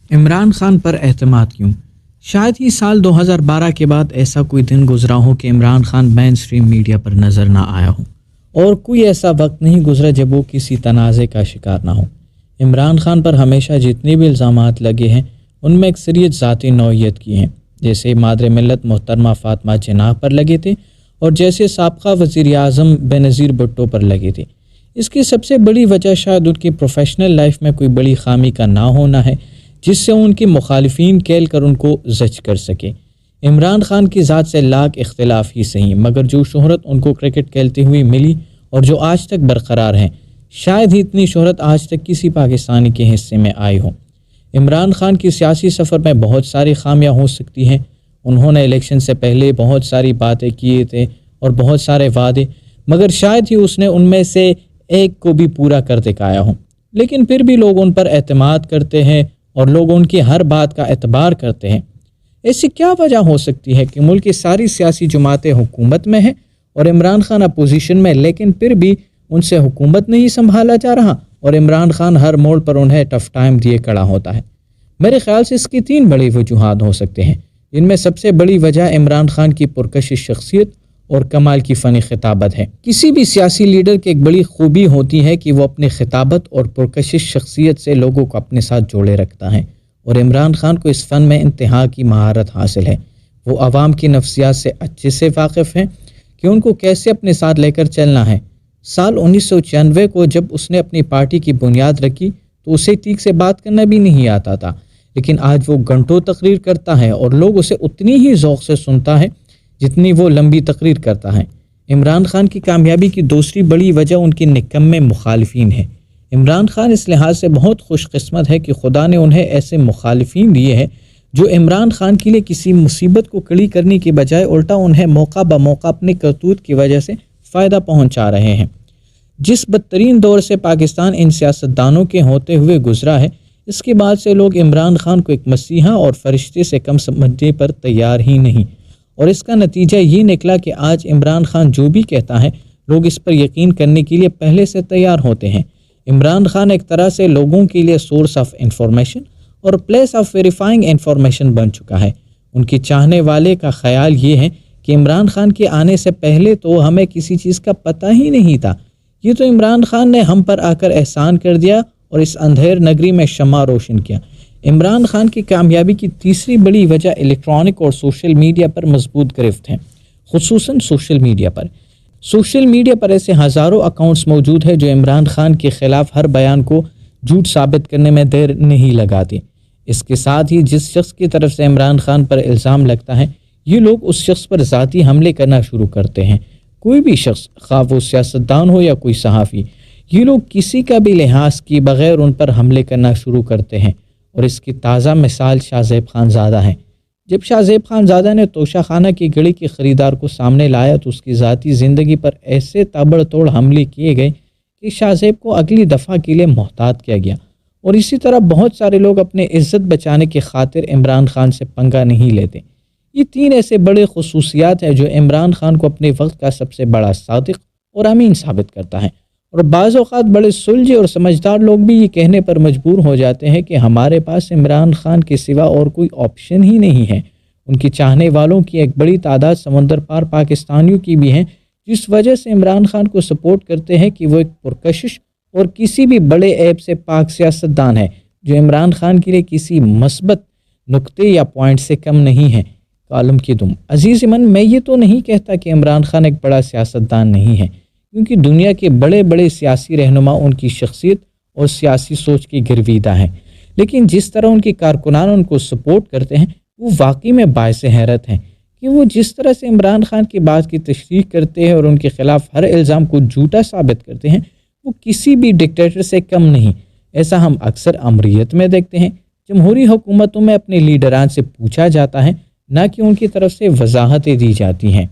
عمران خان پر اعتماد کیوں؟ شاید ہی سال 2012 کے بعد ایسا کوئی دن گزرا ہو کہ عمران خان مین اسٹریم میڈیا پر نظر نہ آیا ہو، اور کوئی ایسا وقت نہیں گزرا جب وہ کسی تنازع کا شکار نہ ہو۔ عمران خان پر ہمیشہ جتنے بھی الزامات لگے ہیں ان میں اکثریت ذاتی نوعیت کی ہیں، جیسے مادر ملت محترمہ فاطمہ جناح پر لگے تھے اور جیسے سابقہ وزیر اعظم بینظیر بھٹو پر لگے تھے۔ اس کی سب سے بڑی وجہ شاید ان کی پروفیشنل لائف میں کوئی بڑی خامی کا نہ ہونا ہے جس سے ان کے مخالفین کھیل کر ان کو زج کر سکے۔ عمران خان کی ذات سے لاکھ اختلاف ہی صحیح، مگر جو شہرت ان کو کرکٹ کھیلتے ہوئے ملی اور جو آج تک برقرار ہیں، شاید ہی اتنی شہرت آج تک کسی پاکستانی کے حصے میں آئی ہو۔ عمران خان کی سیاسی سفر میں بہت ساری خامیاں ہو سکتی ہیں، انہوں نے الیکشن سے پہلے بہت ساری باتیں کیے تھے اور بہت سارے وعدے، مگر شاید ہی اس نے ان میں سے ایک کو بھی پورا کر دکھایا ہو، لیکن پھر بھی لوگ ان پر اعتماد کرتے ہیں اور لوگ ان کی ہر بات کا اعتبار کرتے ہیں۔ ایسی کیا وجہ ہو سکتی ہے کہ ملک کی ساری سیاسی جماعتیں حکومت میں ہیں اور عمران خان اپوزیشن میں، لیکن پھر بھی ان سے حکومت نہیں سنبھالا جا رہا اور عمران خان ہر موڑ پر انہیں ٹف ٹائم دیے کھڑا ہوتا ہے؟ میرے خیال سے اس کی 3 بڑی وجوہات ہو سکتے ہیں، جن میں سب سے بڑی وجہ عمران خان کی پرکشش شخصیت اور کمال کی فنی خطابت ہے۔ کسی بھی سیاسی لیڈر کی ایک بڑی خوبی ہوتی ہے کہ وہ اپنی خطابت اور پرکشش شخصیت سے لوگوں کو اپنے ساتھ جوڑے رکھتا ہے، اور عمران خان کو اس فن میں انتہا کی مہارت حاصل ہے۔ وہ عوام کی نفسیات سے اچھے سے واقف ہیں کہ ان کو کیسے اپنے ساتھ لے کر چلنا ہے۔ سال 1996 کو جب اس نے اپنی پارٹی کی بنیاد رکھی تو اسے ٹھیک سے بات کرنا بھی نہیں آتا تھا، لیکن آج وہ گھنٹوں تقریر کرتا ہے اور لوگ اسے اتنی ہی ذوق سے سنتا ہے جتنی وہ لمبی تقریر کرتا ہے۔ عمران خان کی کامیابی کی دوسری بڑی وجہ ان کی نکمّے مخالفین ہے۔ عمران خان اس لحاظ سے بہت خوش قسمت ہے کہ خدا نے انہیں ایسے مخالفین دیے ہیں جو عمران خان کے لیے کسی مصیبت کو کڑی کرنے کی بجائے الٹا انہیں موقع بموقع اپنے کرتوت کی وجہ سے فائدہ پہنچا رہے ہیں۔ جس بدترین دور سے پاکستان ان سیاستدانوں کے ہوتے ہوئے گزرا ہے، اس کے بعد سے لوگ عمران خان کو ایک مسیحا اور فرشتے سے کم سمجھنے پر تیار ہی نہیں، اور اس کا نتیجہ یہ نکلا کہ آج عمران خان جو بھی کہتا ہے لوگ اس پر یقین کرنے کے لیے پہلے سے تیار ہوتے ہیں۔ عمران خان ایک طرح سے لوگوں کے لیے سورس آف انفارمیشن اور پلیس آف ویریفائنگ انفارمیشن بن چکا ہے۔ ان کے چاہنے والے کا خیال یہ ہے کہ عمران خان کے آنے سے پہلے تو ہمیں کسی چیز کا پتہ ہی نہیں تھا، یہ تو عمران خان نے ہم پر آ کر احسان کر دیا اور اس اندھیر نگری میں شمع روشن کیا۔ عمران خان کی کامیابی کی تیسری بڑی وجہ الیکٹرانک اور سوشل میڈیا پر مضبوط گرفت ہے، خصوصاً سوشل میڈیا پر۔ سوشل میڈیا پر ایسے ہزاروں اکاؤنٹس موجود ہیں جو عمران خان کے خلاف ہر بیان کو جھوٹ ثابت کرنے میں دیر نہیں لگاتے۔ اس کے ساتھ ہی جس شخص کی طرف سے عمران خان پر الزام لگتا ہے، یہ لوگ اس شخص پر ذاتی حملے کرنا شروع کرتے ہیں۔ کوئی بھی شخص، خواہ وہ سیاستدان ہو یا کوئی صحافی، یہ لوگ کسی کا بھی لحاظ کیے بغیر ان پر حملے کرنا شروع کرتے ہیں، اور اس کی تازہ مثال شاہ زیب خان زادہ ہے۔ جب شاہ زیب خان زادہ نے توشہ خانہ کی گھڑی کے خریدار کو سامنے لایا تو اس کی ذاتی زندگی پر ایسے تابڑ توڑ حملے کیے گئے کہ شاہ زیب کو اگلی دفعہ کے لیے محتاط کیا گیا، اور اسی طرح بہت سارے لوگ اپنے عزت بچانے کی خاطر عمران خان سے پنگا نہیں لیتے۔ یہ 3 ایسے بڑے خصوصیات ہیں جو عمران خان کو اپنے وقت کا سب سے بڑا صادق اور امین ثابت کرتا ہے، اور بعض اوقات بڑے سلجھے اور سمجھدار لوگ بھی یہ کہنے پر مجبور ہو جاتے ہیں کہ ہمارے پاس عمران خان کے سوا اور کوئی آپشن ہی نہیں ہے۔ ان کی چاہنے والوں کی ایک بڑی تعداد سمندر پار پاکستانیوں کی بھی ہیں، جس وجہ سے عمران خان کو سپورٹ کرتے ہیں کہ وہ ایک پرکشش اور کسی بھی بڑے عیب سے پاک سیاستدان ہے جو عمران خان کے لیے کسی مثبت نقطے یا پوائنٹ سے کم نہیں ہے۔ کالم کی دم عزیز من، میں یہ تو نہیں کہتا کہ عمران خان ایک بڑا سیاستدان نہیں ہے، کیونکہ دنیا کے بڑے بڑے سیاسی رہنما ان کی شخصیت اور سیاسی سوچ کی گرویدہ ہیں، لیکن جس طرح ان کے کارکنان ان کو سپورٹ کرتے ہیں وہ واقعی میں باعث حیرت ہیں کہ وہ جس طرح سے عمران خان کی بات کی تشریح کرتے ہیں اور ان کے خلاف ہر الزام کو جھوٹا ثابت کرتے ہیں، وہ کسی بھی ڈکٹیٹر سے کم نہیں۔ ایسا ہم اکثر امریت میں دیکھتے ہیں۔ جمہوری حکومتوں میں اپنے لیڈران سے پوچھا جاتا ہے، نہ کہ ان کی طرف سے وضاحتیں دی جاتی ہیں۔